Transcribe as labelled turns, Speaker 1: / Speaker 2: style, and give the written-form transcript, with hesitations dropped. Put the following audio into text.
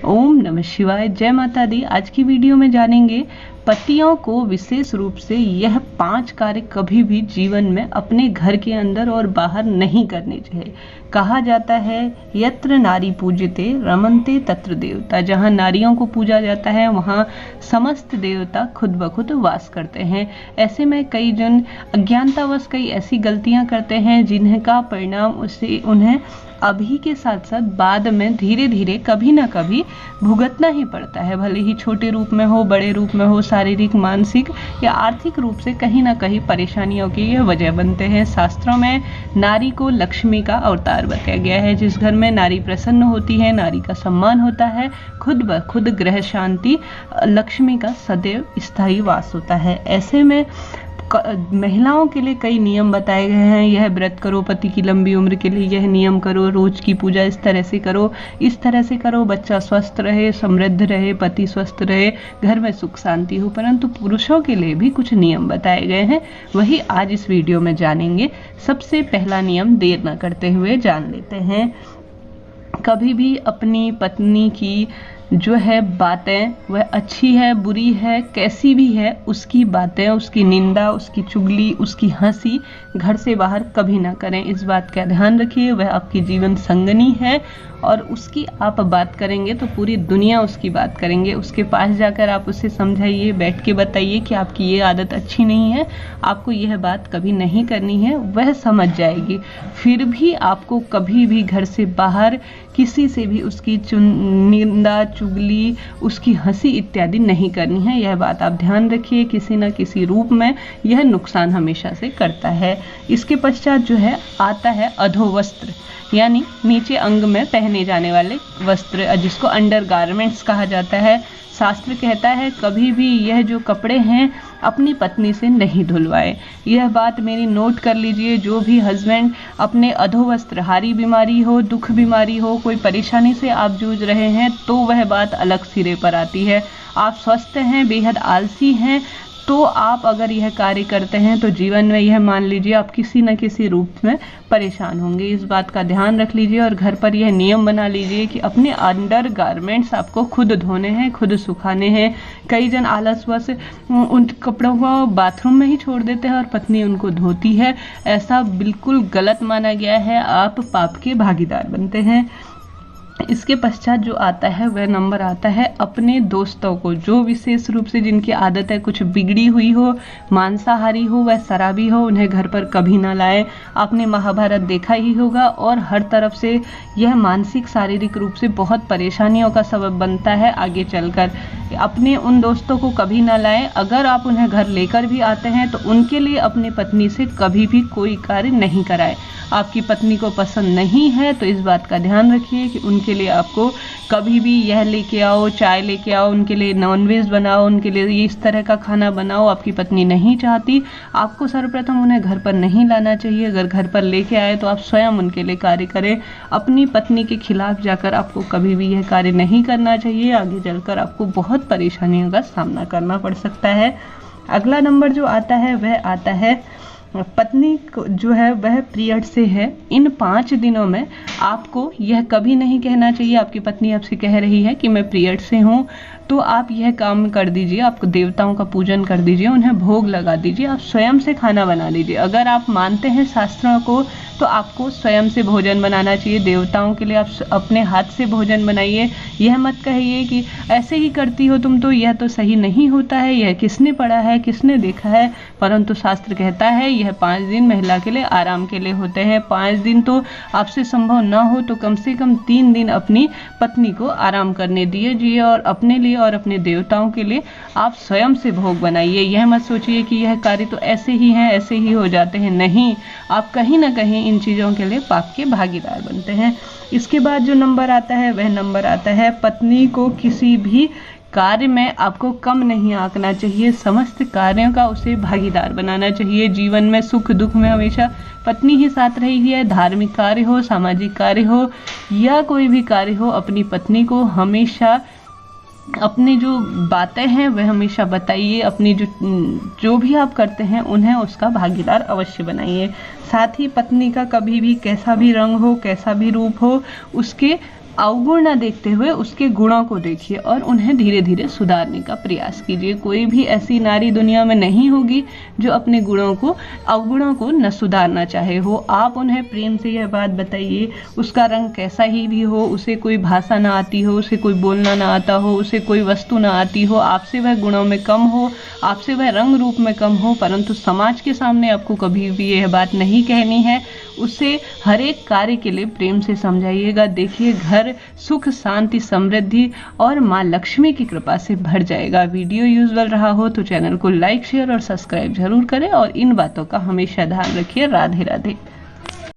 Speaker 1: ओम नमः शिवाय। जय माता दी। आज की वीडियो में जानेंगे पतियों को विशेष रूप से यह 5 कार्य कभी भी जीवन में अपने घर के अंदर और बाहर नहीं करने चाहिए। कहा जाता है यत्र नारी पूज्यते रमन्ते तत्र देवता। जहाँ नारियों को पूजा जाता है वहाँ समस्त देवता खुद ब खुद वास करते हैं। ऐसे में कई जन अज्ञानतावश कई ऐसी गलतियाँ करते हैं जिनका परिणाम उससे उन्हें अभी के साथ साथ बाद में धीरे धीरे कभी ना कभी भुगतना ही पड़ता है। भले ही छोटे रूप में हो, बड़े रूप में हो, शारीरिक, मानसिक या आर्थिक रूप से कहीं ना कहीं परेशानियों की यह वजह बनते हैं। शास्त्रों में नारी को लक्ष्मी का अवतार बताया गया है। जिस घर में नारी प्रसन्न होती है, नारी का सम्मान होता है, खुद ब खुद ग्रह शांति, लक्ष्मी का सदैव स्थायी वास होता है। ऐसे में महिलाओं के लिए कई नियम बताए गए हैं। यह व्रत करो, पति की लंबी उम्र के लिए यह नियम करो, रोज की पूजा इस तरह से करो, इस तरह से करो, बच्चा स्वस्थ रहे, समृद्ध रहे, पति स्वस्थ रहे, घर में सुख शांति हो। परंतु पुरुषों के लिए भी कुछ नियम बताए गए हैं, वही आज इस वीडियो में जानेंगे। सबसे पहला नियम देर न करते हुए जान लेते हैं। कभी भी अपनी पत्नी की जो है बातें, वह अच्छी है, बुरी है, कैसी भी है, उसकी बातें, उसकी निंदा, उसकी चुगली, उसकी हंसी घर से बाहर कभी ना करें। इस बात का ध्यान रखिए। वह आपकी जीवन संगनी है और उसकी आप बात करेंगे तो पूरी दुनिया उसकी बात करेंगे। उसके पास जाकर आप उसे समझाइए, बैठ के बताइए कि आपकी ये आदत अच्छी नहीं है, आपको यह बात कभी नहीं करनी है। वह समझ जाएगी। फिर भी आपको कभी भी घर से बाहर किसी से भी उसकी निंदा, चुगली, उसकी हंसी इत्यादि नहीं करनी है। यह बात आप ध्यान रखिए। किसी न किसी रूप में यह नुकसान हमेशा से करता है। इसके पश्चात जो है आता है अधोवस्त्र, यानी नीचे अंग में पहने जाने वाले वस्त्र, जिसको अंडर गारमेंट्स कहा जाता है। शास्त्र कहता है कभी भी यह जो कपड़े हैं अपनी पत्नी से नहीं धुलवाए। यह बात मेरी नोट कर लीजिए। जो भी हस्बैंड अपने अधोवस्त्र, हारी बीमारी हो, दुख बीमारी हो, कोई परेशानी से आप जूझ रहे हैं तो वह बात अलग सिरे पर आती है। आप स्वस्थ हैं, बेहद आलसी हैं, तो आप अगर यह कार्य करते हैं तो जीवन में यह मान लीजिए आप किसी न किसी रूप में परेशान होंगे। इस बात का ध्यान रख लीजिए और घर पर यह नियम बना लीजिए कि अपने अंडर गारमेंट्स आपको खुद धोने हैं, खुद सुखाने हैं। कई जन आलसवश उन कपड़ों को बाथरूम में ही छोड़ देते हैं और पत्नी उनको धोती है। ऐसा बिल्कुल गलत माना गया है। आप पाप के भागीदार बनते हैं। इसके पश्चात जो आता है वह नंबर आता है अपने दोस्तों को, जो विशेष रूप से जिनकी आदत है कुछ बिगड़ी हुई हो, मांसाहारी हो, वह शराबी हो, उन्हें घर पर कभी ना लाएं। आपने महाभारत देखा ही होगा और हर तरफ से यह मानसिक शारीरिक रूप से बहुत परेशानियों का सबब बनता है आगे चलकर। अपने उन दोस्तों को कभी ना लाएं। अगर आप उन्हें घर लेकर भी आते हैं तो उनके लिए अपनी पत्नी से कभी भी कोई कार्य नहीं कराएं। आपकी पत्नी को पसंद नहीं है तो इस बात का ध्यान रखिए कि उनके लिए आपको कभी भी यह लेके आओ, चाय लेके आओ, उनके लिए नॉनवेज बनाओ, उनके लिए इस तरह का खाना बनाओ। आपकी पत्नी नहीं चाहती, आपको सर्वप्रथम उन्हें घर पर नहीं लाना चाहिए। अगर घर पर लेके आए तो आप स्वयं उनके लिए कार्य करें। अपनी पत्नी के खिलाफ जाकर आपको कभी भी यह कार्य नहीं करना चाहिए। आगे चलकर आपको बहुत परेशानियों का सामना करना पड़ सकता है। अगला नंबर जो आता है वह आता है पत्नी को जो है वह पीरियड से है। इन 5 दिनों में आपको यह कभी नहीं कहना चाहिए। आपकी पत्नी आपसे कह रही है कि मैं पीरियड से हूँ, तो आप यह काम कर दीजिए। आपको देवताओं का पूजन कर दीजिए, उन्हें भोग लगा दीजिए, आप स्वयं से खाना बना लीजिए। अगर आप मानते हैं शास्त्रों को तो आपको स्वयं से भोजन बनाना चाहिए। देवताओं के लिए आप अपने हाथ से भोजन बनाइए। यह मत कहिए कि ऐसे ही करती हो तुम, तो यह तो सही नहीं होता है, यह किसने पढ़ा है, किसने देखा है। परंतु शास्त्र कहता है यह 5 दिन महिला के लिए आराम के लिए होते हैं। 5 दिन तो आपसे संभव ना हो तो कम से कम 3 दिन अपनी पत्नी को आराम करने दीजिए और अपने लिए और अपने देवताओं के लिए आप स्वयं से भोग बनाइए। यह मत सोचिए कि यह कार्य तो ऐसे ही हैं, ऐसे ही हो जाते हैं। नहीं, आप कहीं ना कहीं इन चीज़ों के लिए पाप के भागीदार बनते हैं। इसके बाद जो नंबर आता है वह नंबर आता है पत्नी को किसी भी कार्य में आपको कम नहीं आंकना चाहिए। समस्त कार्यों का उसे भागीदार बनाना चाहिए। जीवन में सुख दुख में हमेशा पत्नी ही साथ रही है। धार्मिक कार्य हो, सामाजिक कार्य हो या कोई भी कार्य हो, अपनी पत्नी को हमेशा अपनी जो बातें हैं वह हमेशा बताइए। अपनी जो भी आप करते हैं उन्हें उसका भागीदार अवश्य बनाइए। साथ ही पत्नी का कभी भी कैसा भी रंग हो, कैसा भी रूप हो, उसके अवगुण न देखते हुए उसके गुणों को देखिए और उन्हें धीरे धीरे सुधारने का प्रयास कीजिए। कोई भी ऐसी नारी दुनिया में नहीं होगी जो अपने अवगुणों को न सुधारना चाहे हो। आप उन्हें प्रेम से यह बात बताइए, उसका रंग कैसा ही भी हो, उसे कोई भाषा ना आती हो, उसे कोई बोलना ना आता हो, उसे कोई वस्तु ना आती हो, आपसे वह गुणों में कम हो, आपसे वह रंग रूप में कम हो, परंतु समाज के सामने आपको कभी भी यह बात नहीं कहनी है। उसे हर एक कार्य के लिए प्रेम से समझाइएगा। देखिए घर सुख शांति समृद्धि और माँ लक्ष्मी की कृपा से भर जाएगा। वीडियो यूजफुल रहा हो तो चैनल को लाइक शेयर और सब्सक्राइब जरूर करें और इन बातों का हमेशा ध्यान रखिए। राधे राधे।